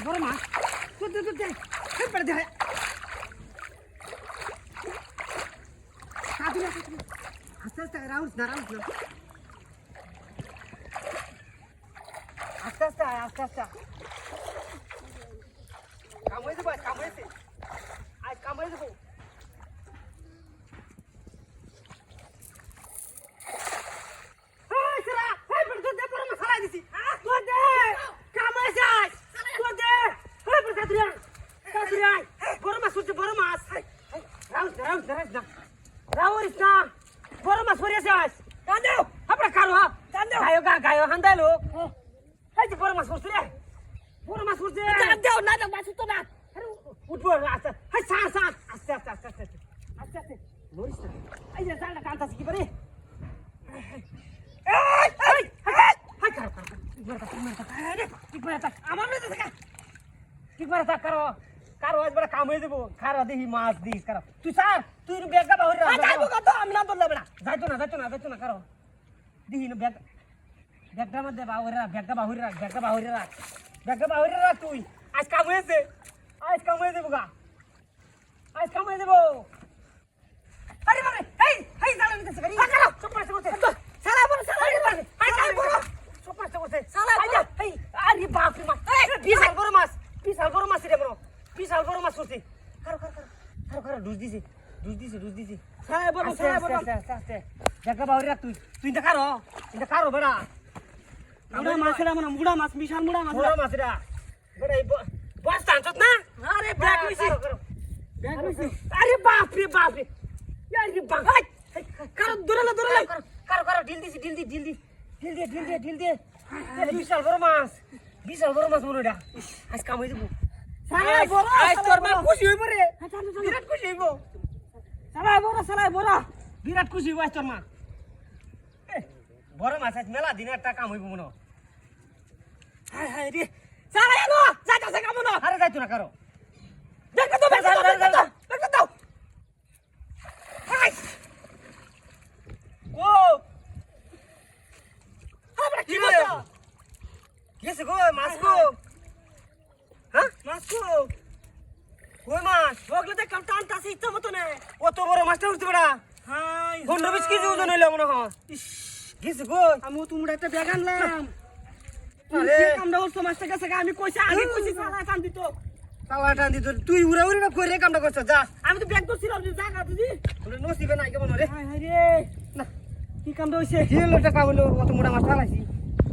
বড় মাছ আস্তে আস্তে রাউন্ড না আস্তে আস্তে আস্তে আস্তে কামড়ে দেবো কামড়েছে আজ কামড়ে দেবো গায় হান্দালো এই যে বড় মাছ পড়ছে রে বড় মাছ পড়ছে দাও না দাও মাছ তো না উঠবো আস্তে হাই সাঁ সাঁ আস্তে আস্তে আস্তে আস্তে আস্তে আস্তে নড়িস না এই যে জালটা টানতাছি কি পারে এই এই হাই কারো ঠিক করে থাক আমার মেয়ে থাক ঠিক করে থাক কারো আজ বড় কাম হয়ে যাবো খারা দেখি মাছ দিস কারো তুই স্যার তুই ব্যাগটা বাহির রাখ যাইবো কত আমি না বললাম না যাইতো না কারো দেখি না ব্যাগটার মধ্যে ব্যাগটা বাহিরে রাখ তুই আজ কাম হয়েছে দেবো গা আজ কাম হয়ে দেবো আরে বাবা এই জালা নিতেছে গাড়ি কালো চপাসে বসে সালা বড় চপাসে বসে সালা এই আরে বাপ রে মাছ বিশাল বড় মাছ রে বড় বিশাল বড় মাছ করছে কারো ডুজ দিছে সালা বড় আস্তে ব্যাগটা বাহিরে রাখ তুই এটা কারো বেড়া মুড়া মাছ বিশাল মুড়া মাছ রা বড় এই বস টানছত না আরে ব্যাগ হইছে আরে বাপ রে আরে বাপ কারো দৌড়ালো কারো ঢিল দি বিশাল বড় মাছ মনোডা আজ কাম হই যাব আজ তোর মা খুশি হইব রে বিরাট খুশি হইব সালাই বড় বিরাট খুশি হইব আজ তোর মা বড় মাছ আজ মেলা দিন একটা কাম হইব মনো হাই রে সালাই আনো যাইতাছে কাম না আরে যাইতো না কারো দেখো তো দেখো তো হাই ও আমরা কি বলছো গেছে গো মাছ গো হ্যাঁ মাছ গো ওই মাছ ওগুলো দেখ কাম টানতাছে ইচ্ছা মতো না কত বড় মাছটা উঠতে বড়া হাই 15-20 কেজি ওজন হইলো মনে হয় গেছে গো আমি তোমরা একটা ব্যাগ আনলাম আরে কামটা ওর মাছটা গেছে আমি কইছি আগে কইছি সালা টান দিত তুই উড়া না কই রে কামটা করছ যা আমি তো ব্যাগ করছিলাম যা না দিদি তোর নসিবে নাই কেমন রে হাই রে না কি কামটা হইছে হিল একটা কাম হলো কত মোটা মাছ ফালাইছি